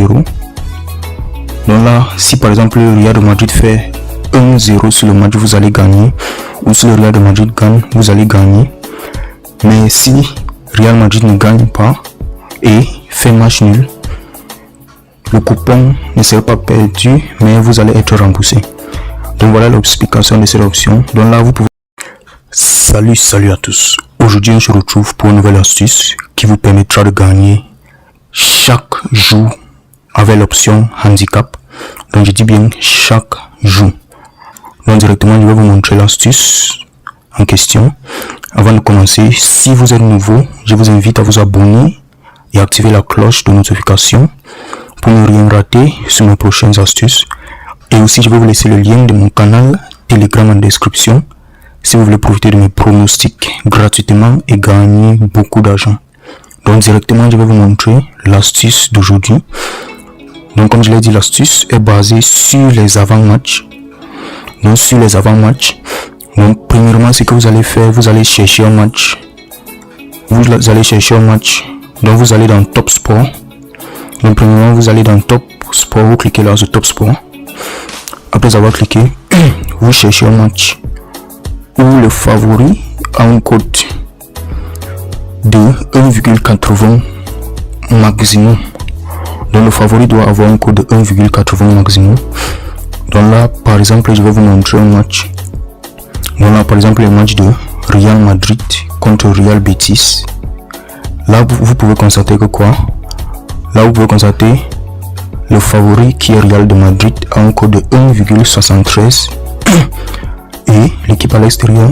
0. Donc là, si par exemple le Real de Madrid fait 1-0 sur le match, vous allez gagner. Ou si le Real de Madrid gagne, vous allez gagner. Mais si Real Madrid ne gagne pas et fait match nul, le coupon ne sera pas perdu, mais vous allez être remboursé. Donc voilà l'explication de cette option. Donc là, vous pouvez... Salut à tous. Aujourd'hui, on se retrouve pour une nouvelle astuce qui vous permettra de gagner chaque jour avec l'option handicap. Donc je dis bien chaque jour. Donc directement, je vais vous montrer l'astuce en question. Avant de commencer, si vous êtes nouveau, je vous invite à vous abonner et activer la cloche de notification pour ne rien rater sur mes prochaines astuces. Et aussi, je vais vous laisser le lien de mon canal Telegram en description si vous voulez profiter de mes pronostics gratuitement et gagner beaucoup d'argent. Donc directement, je vais vous montrer l'astuce d'aujourd'hui. Donc comme je l'ai dit, l'astuce est basée sur les avant-matchs. Donc sur les avant-matchs, donc premièrement, ce que vous allez faire, vous allez chercher un match. Vous allez chercher un match. Donc vous allez dans Top Sport. Donc premièrement, vous allez dans Top Sport, vous cliquez là sur Top Sport. Après avoir cliqué, vous cherchez un match où le favori a un code de 1,80 maximum. Donc le favori doit avoir un code de 1,80 maximum. Donc là, par exemple, je vais vous montrer un match. Donc là, par exemple, le match de Real Madrid contre Real Betis. Là, vous pouvez constater que quoi? Là, vous pouvez constater le favori qui est Real de Madrid a un code de 1,73 et l'équipe à l'extérieur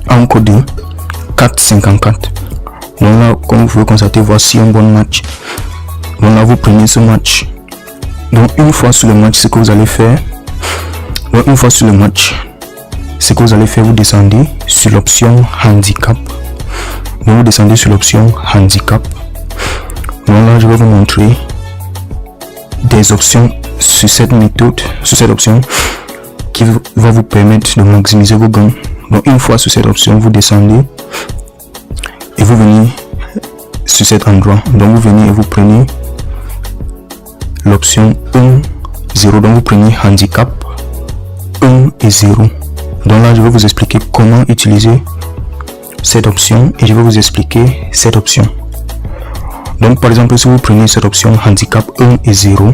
a un code de 4,54. Donc là, comme vous pouvez constater, voici un bon match. Donc là, vous prenez ce match. Donc une fois sur le match, ce que vous allez faire, vous descendez sur l'option handicap. Donc vous descendez sur l'option handicap. Donc là, je vais vous montrer des options sur cette méthode, sur cette option qui va vous permettre de maximiser vos gains. Donc une fois sur cette option, vous descendez et vous venez sur cet endroit. Donc vous venez et vous prenez l'option 1, 0. Donc vous prenez handicap 1 et 0. Donc là, je vais vous expliquer comment utiliser cette option et je vais vous expliquer cette option. Donc par exemple, si vous prenez cette option handicap 1 et 0,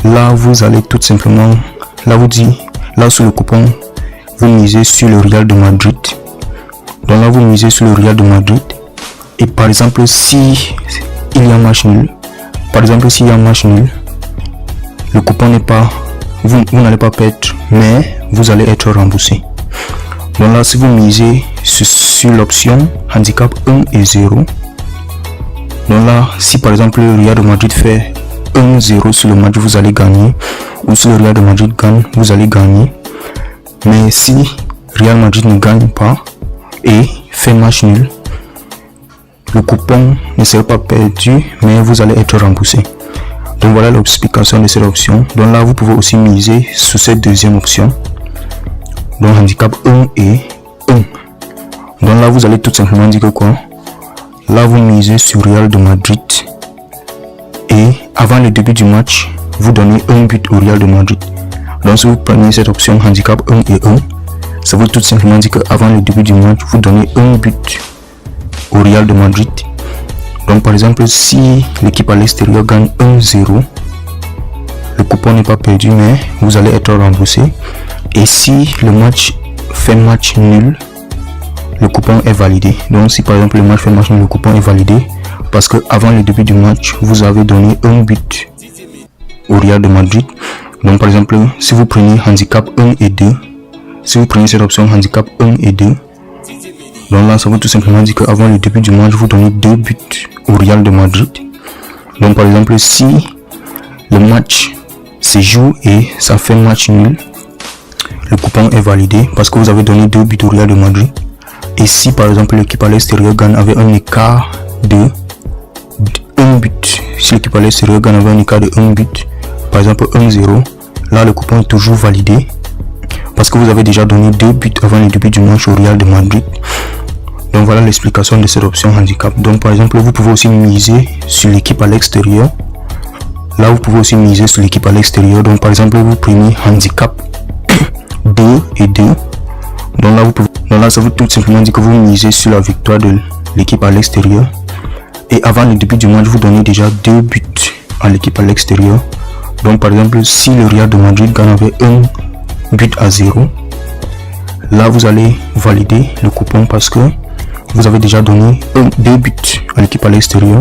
là vous allez tout simplement, là sur le coupon, vous misez sur le Real de Madrid. Donc là vous misez sur le Real de Madrid. Et par exemple, si il y a un match nul, le coupon n'est pas, vous n'allez pas perdre, mais vous allez être remboursé. Donc là, si vous misez sur l'option handicap 1 et 0, donc là, si par exemple le Real de Madrid fait 1-0 sur le match, vous allez gagner. Ou si le Real de Madrid gagne, vous allez gagner. Mais si Real Madrid ne gagne pas et fait match nul, le coupon ne sera pas perdu, mais vous allez être remboursé. Donc voilà l'explication de cette option. Donc là, vous pouvez aussi miser sur cette deuxième option. Donc handicap 1 et 1. Donc là, vous allez tout simplement dire que quoi? Là, vous misez sur Real de Madrid. Et avant le début du match, vous donnez un but au Real de Madrid. Donc si vous prenez cette option handicap 1 et 1, ça veut tout simplement dire qu'avant le début du match, vous donnez un but au Real de Madrid. Donc par exemple, si l'équipe à l'extérieur gagne 1-0, le coupon n'est pas perdu, mais vous allez être remboursé. Et si le match fait match nul, le coupon est validé. Donc si par exemple le match fait match nul, le coupon est validé parce que avant le début du match, vous avez donné un but au Real de Madrid. Donc par exemple, si vous prenez handicap 1 et 2, si vous prenez cette option handicap 1 et 2, donc là ça veut tout simplement dire qu'avant le début du match, vous donnez 2 buts au Real de Madrid. Donc par exemple, si le match se joue et ça fait match nul, le coupon est validé parce que vous avez donné 2 buts au Real de Madrid. Et si par exemple l'équipe à l'extérieur gagne avec un écart de 1 but, si l'équipe à l'extérieur gagne avec un écart de 1 but, par exemple 1-0, là le coupon est toujours validé parce que vous avez déjà donné 2 buts avant le début du match au Real de Madrid. Donc voilà l'explication de cette option handicap. Donc par exemple, vous pouvez aussi miser sur l'équipe à l'extérieur. Là, vous pouvez aussi miser sur l'équipe à l'extérieur. Donc, par exemple, vous prenez handicap 2 et 2. Donc là, ça veut tout simplement dire que vous misez sur la victoire de l'équipe à l'extérieur. Et avant le début du match, vous donnez déjà 2 buts à l'équipe à l'extérieur. Donc, par exemple, si le Real de Madrid gagne avec 1 but à 0, là, vous allez valider le coupon parce que vous avez déjà donné 2 buts à l'équipe à l'extérieur.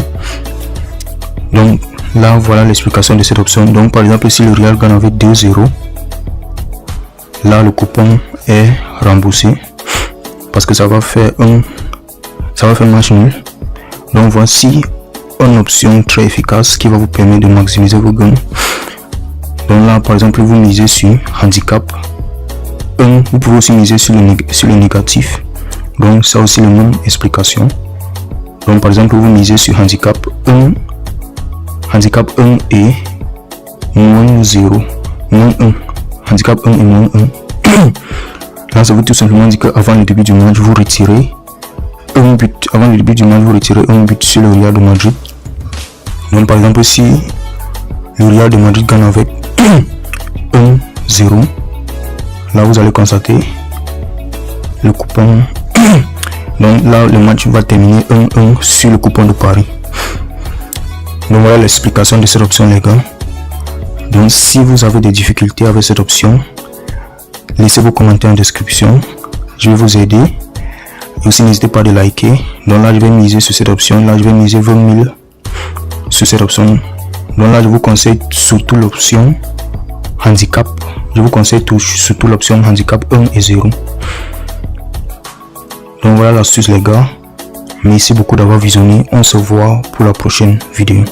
Donc, là, voilà l'explication de cette option. Donc, par exemple, si le Real gagne avec 2-0, là, le coupon est remboursé parce que ça va faire un match nul. Donc, voici une option très efficace qui va vous permettre de maximiser vos gains. Donc là, par exemple, vous misez sur handicap 1. Vous pouvez aussi miser sur le négatif. Donc, ça aussi la même explication. Donc, par exemple, vous misez sur handicap 1 et moins 0, moins 1. Handicap 1 et moins 1. Là, ça veut tout simplement dire qu'avant le début du match, vous retirez un but. Avant le début du match, vous retirez un but sur le Real de Madrid. Donc, par exemple, si le Real de Madrid gagne avec 1-0, là, vous allez constater le coupon. Donc là, le match va terminer 1-1 sur le coupon de Paris. Donc voilà l'explication de cette option, les gars. Donc si vous avez des difficultés avec cette option, laissez vos commentaires en description, je vais vous aider. Et aussi n'hésitez pas à liker. Donc là, je vais miser sur cette option. Là, je vais miser 20 000 sur cette option. Donc là, je vous conseille surtout l'option handicap. Je vous conseille surtout l'option handicap 1 et 0. Donc voilà l'astuce, les gars. Merci beaucoup d'avoir visionné. On se voit pour la prochaine vidéo.